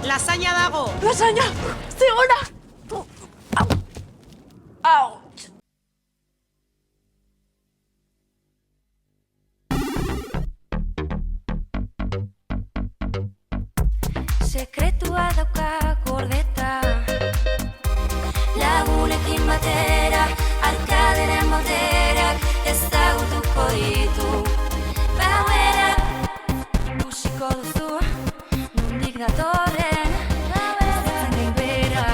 Lasaña dago! Lasaña! Zegona! Au! Sekretua dauka gordeta Lagunekin batera Arkaderen boterak ezagutuko ditu Bauera Ikusiko duzu Nondik datorren Zaten gainbera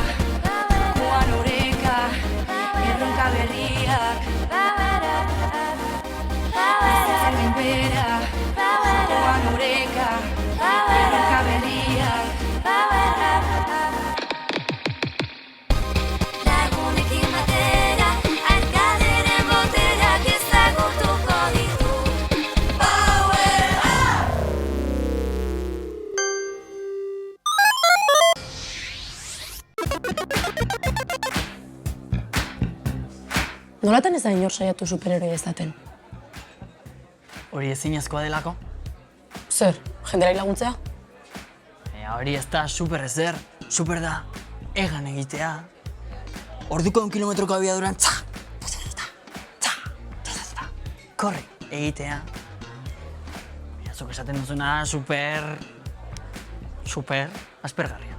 Joan oreka Erronka berriak Zaten gainbera Joan oreka Erronka berriak Lagunekin batera Arkaderen boterak ezagutuko ditu Power Up! Nolatan ez da inor saiatu superheroi ezaten? Hori ezinezkoa delako? Zer, jenderai laguntzea? Hori ez da super ezer, super da egan egitea. Orduko 1 kilometroko abiaduran korri egitea. Zuk esaten duzuna super aspergarria.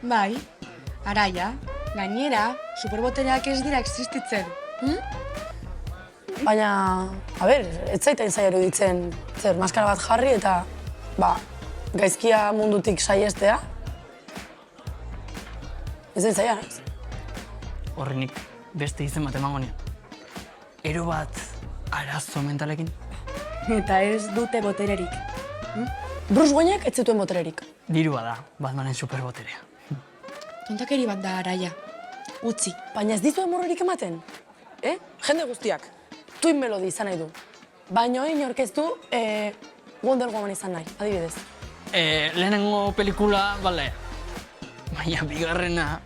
Bai, Araia, gainera, superbotereak ez dira existitzen. Baina, ez zaitain zaila iruditzen zer, maskara bat jarri eta, gaizkia mundutik saiestea. Ez den zaila, ez? Horrenik beste izen bat emango nion. Ero bat arazo mentalekin. Eta ez dute botererik. Bruce Waynek ez zituen botererik. Dirua da, Batmanen superboterea. Tontakeri bat da, Araia. Utzi. Baina ez dizu emorrerik ematen? Jende guztiak, Twin Melody izan nahi du. Baina inork ez du Wonder Woman izan nahi, adibidez. Lehenengo pelikula, bale. Baina bigarrena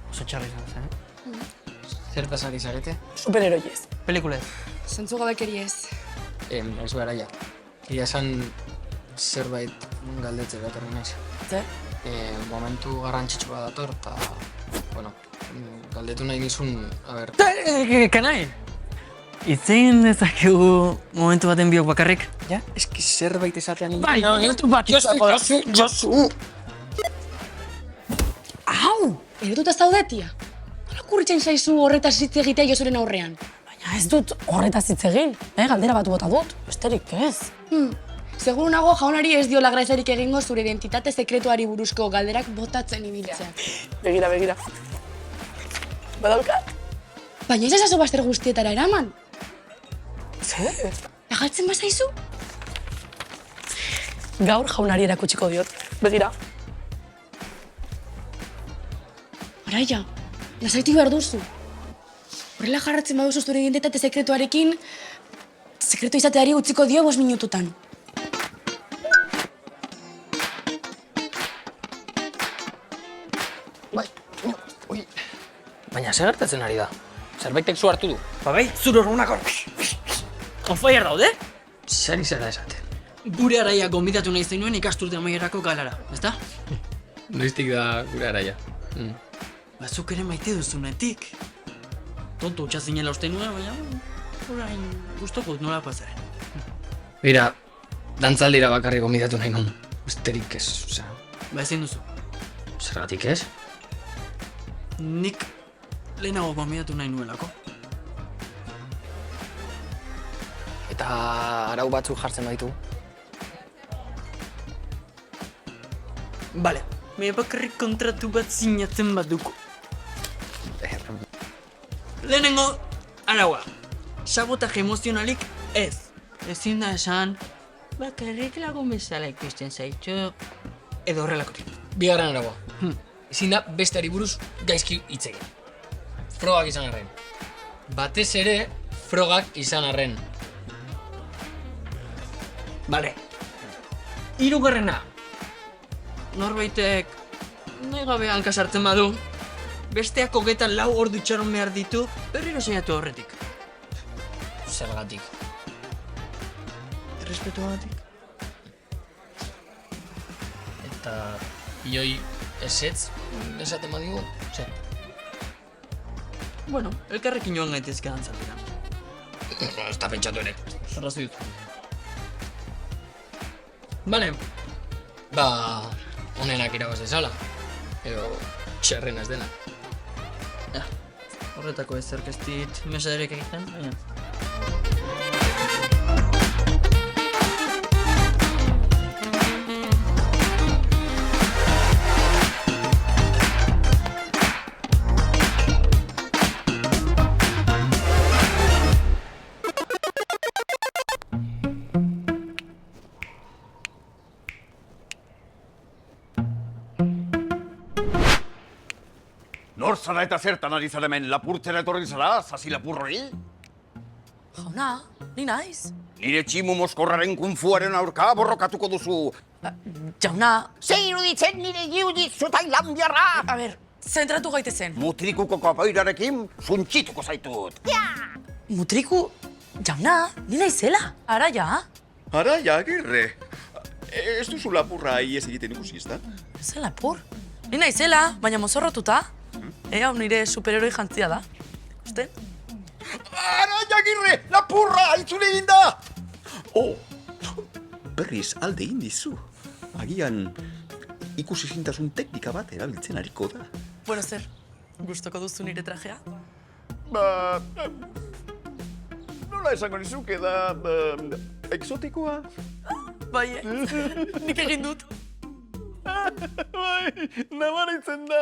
oso txarra izan zen. Zertaz ari zarete? Superheroiez. Pelikulez. Zentzu gabekeri ez. Ez Araia. Egia esan zerbait galdetzera etorri naiz. Zer? Momentu garrantzitsu bat dator, eta, galdetu nahi nizun, Kanai! Itzein dezakegu momentu baten biok bakarrik? Ja? Eski zerbait esatean... Bai, momentu bat izako da. Josu! Au! Erotuta zaudetia? Nola kurritzen zaizu horretaz hitz egitea Josuren aurrean? Baina ez dut horretaz hitz egin, galdera bat bota dut, besterik ez. Seguru nago jaunari ez diola graziarik egingo zure identitate sekretuari buruzko galderak botatzen ibiltzea. Begira. Badaukat? Baina ez ezazu bazter guztietara eraman. Zer? Lagaltzen bazaizu? Gaur jaunari erakutsiko diot, begira. Araia, lasaitu behar duzu. Horrela jarratzen baduzu zure identitate sekretuarekin, sekretu izateari utziko dio 5 minututan. Baina zer gertatzen ari da? Zerbaitek zu hartu du? Bai, zure horrenak hor. On fire daude? Zer izera esaten? Gure Araia gonbidatu nahi zenuen ikasturte amaierako galara, ezta? Noiztik da gure Araia. Bazuk ere maite duzunetik. Tonto utxa zinela uste nuen, baina... Orain gustoko nola pasaren. Bira, dantzaldira bakarrik gonbidatu nahi nun. Besterik ez, osea... Ezin duzu. Zergatik ez? Nik lehenago gonbidatu nahi nuelako. Eta arau batzuk jartzen baitu. Bale, me bakarrik kontratu bat sinatzen baduko. Lehenengo, araua. Sabotaje emozionalik ez. Ezin da esan, bakarrik lagun bezala ikusten zaitu. Edo horrelakorik. Bigarren araua. Ezin da besteari buruz gaizki hitz egin. Frogak izan arren. Batez ere, frogak izan arren. Bale. Hirugarrena. Norbaitek nahi gabe hanka sartzen badu, besteak 24 ordu itxaron behar ditu, berriro saiatu horretik. Zergatik. Errespetuagatik. Eta Ioi ezetz esaten badigu, ze? Bueno, elkarrekin joan gaitezke dantzatera. Ez da pentsatu ere. Arrazoi dut. Bale, onenak irabaz dezala. Edo txerrena ez dena. Horretako ezerk ez dit mesederik egiten, baina. Nor zara eta zertan ari zara hemen lapurtzera etorri zara, zazi lapurroi? Jauna, ni naiz. Nire tximu moskorraren kunfuaren aurka borrokatuko duzu. Jauna, Ze iruditzen nire jiu-jitsu tailandiarra! a ber, zentratu gaitezen. Mutrikuko kapoeirarekin zuntxituko zaitut. Mutriku, jauna, ni naizela. Ara ja? Araia, Agirre. Ez duzu lapurra ies egiten ikusi, ezta? Zer lapur? Ni naizela, baina mozorrotuta. Hau nire superheroi jantzia da. Uste? Araia, Agirre! Lapurra! Itzule egin da! Oh, berriz alde egin dizu. Agian ikusi zintasun teknika bat erabiltzen ariko da. Bueno, zer, gustoko duzu nire trajea? Nola esango nizuke da... exotikoa? Bai, nik egin dut. Bai, nabaritzen da.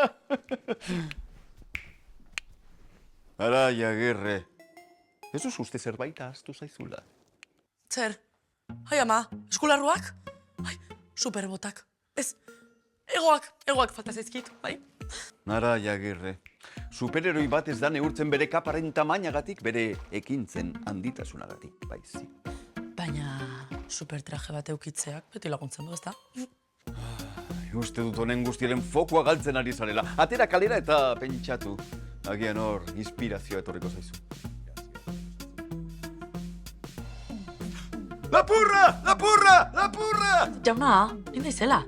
Araia, Agirre. Ez duzu uste zerbait ahaztu zaizula. Zer? Ai, ama, eskularruak? Ai, superbotak. Ez, egoak falta zaizkit, bai? Araia, Agirre. Superheroi bat ez da neurtzen bere kaparen tamainagatik, bere ekintzen handitasunagatik, baizik. Baina supertraje bat eukitzeak beti laguntzen du, ezta? Uste dut honen guztiaren fokua galtzen ari zarela. Atera kalera eta pentsatu. Agian hor, inspirazioa etorriko zaizu. Lapurra! Lapurra! Lapurra! Jauna, ni naizela.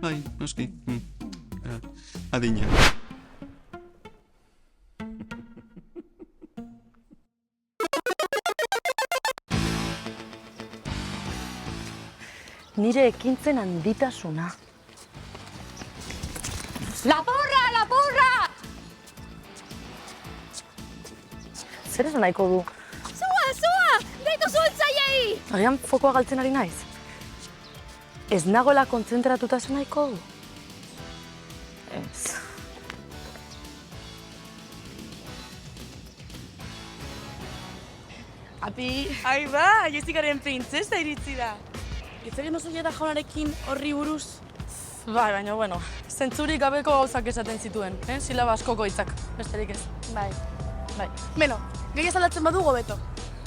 Bai, noski. Adina. Nire ekintzen handitasuna. Lapurra, lapurra! Zer esan nahiko du? Zua! Deitu zuentzaiei! Agian fokoa galtzen ari naiz. Ez nagoela kontzentratuta esan nahiko du? Ez. Api! Ai ba, Jessicaren printzesa iritsi da. Ez egin oso jeta jaunarekin horri buruz? Bai, baina, bueno, zentzurik gabeko gauzak esaten zituen, silaba askoko hitzak, besterik ez. Bai. Bai. Beno, gehi azaldatzen badu gobeto.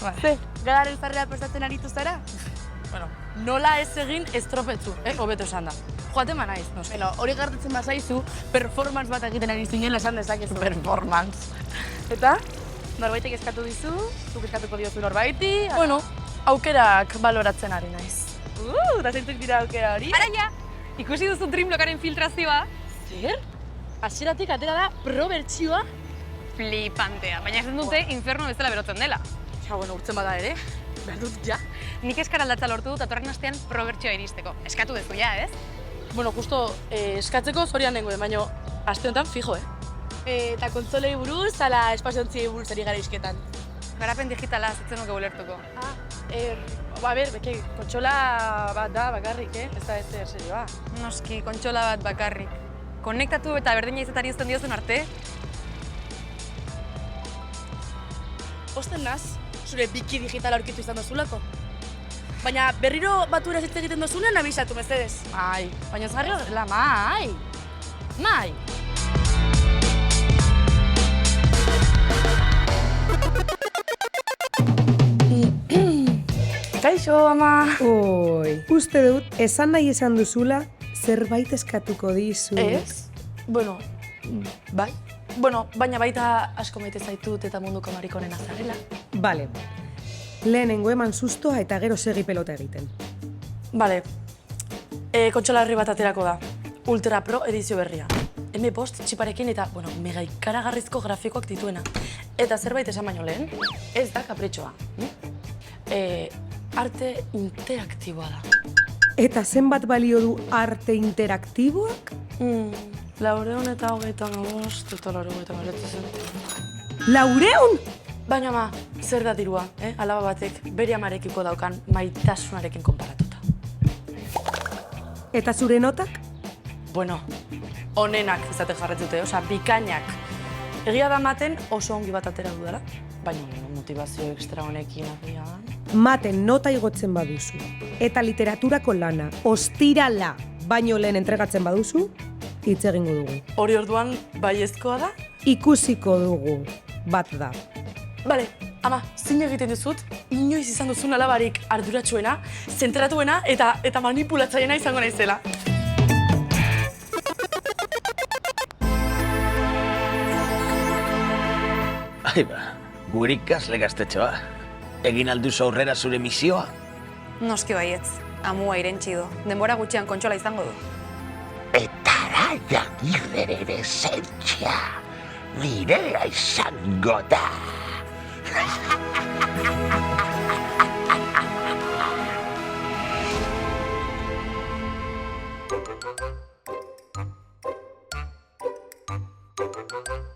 Bai. Ze, gararen zarrera prestatzen aritu zara? Bueno, nola ez egin estropetzu, hobeto esan da. Joaten ba naiz, noski. Beno, hori gertatzen bazaizu, performance bat egiten ari zinela esan dezakezu. Performance. Eta? Norbaitek eskatu dizu, zuk eskatuko diozu norbaiti. Bueno, aukerak baloratzen ari naiz. Da zeintzuk dira aukera hori. Araia, ikusi duzu Dreamlockaren filtrazioa? Zer? Hasieratik atera da pro bertsioa. Flipantea, baina ez dute inferno bezala berotzen dela. Ja, bueno, urtzen bada ere. Behar dut, ja. Nik eskara aldatza lortu dut atorren astean pro bertsioa iristeko. Eskatu duzu ja, ez? Bueno, justo eskatzeko zorian nengoen, baina aste honetan fijo, Eta kontsolei buruz, ala espaziontziei buruz ari gara isketan. Garapen digitala, zitzen nuke ulertuko. A ber, beke, kontsola bat da bakarrik, ez da ez serioa. Noski, kontsola bat bakarrik. Konektatu eta berdina izetari uzten diozun arte. Osten naz, zure biki digitala aurkitu izan dozulako. Baina berriro batura hitz egiten dozunean abisatu, mesedez. Ai, baina ez garri horrela, mai! Mai! Kaixo, ama! Oi, uste dut, esan nahi esan duzula, zerbait eskatuko dizu. Ez? Bueno, bai. Bueno, baina baita asko maite zaitut eta munduko marikonena zarela. Bale. Lehenengo eman sustoa eta gero segi pelota egiten. Bale. Kontsola herri bat aterako da. Ultra Pro edizio berria. M5 txiparekin eta, mega ikaragarrizko grafikoak dituena. Eta zerbait esan baino lehen, ez da kapritxoa. Arte interaktiboa da. Eta zenbat balio du arte interaktiboak? 425 eta 429 zentimo. 400? Baina ama, zer da dirua, alaba batek bere amarekiko daukan maitasunarekin konparatuta. Eta zure notak? Bueno, onenak izate jarretzute, bikainak. Egia da maten oso ongi bat atera dudala, baina motivazio ekstra honekin agian. Maten nota igotzen baduzu, eta literaturako lana, ostirala, baino lehen entregatzen baduzu, hitz egingo dugu. Hori orduan baiezkoa da? Ikusiko dugu, bat da. Bale, ama, zin egiten duzut, inoiz izan duzun alabarik arduratsuena, zentratuena eta manipulatzaiena izango naizela. Aiba, gure ikasle gaztetxoa. Egin alduzu aurrera zure misioa? Noski baietz, amua irentsi du. Denbora gutxian kontsola izango du. Eta Araia Agirreren esentzia nirea izango da. Thank you.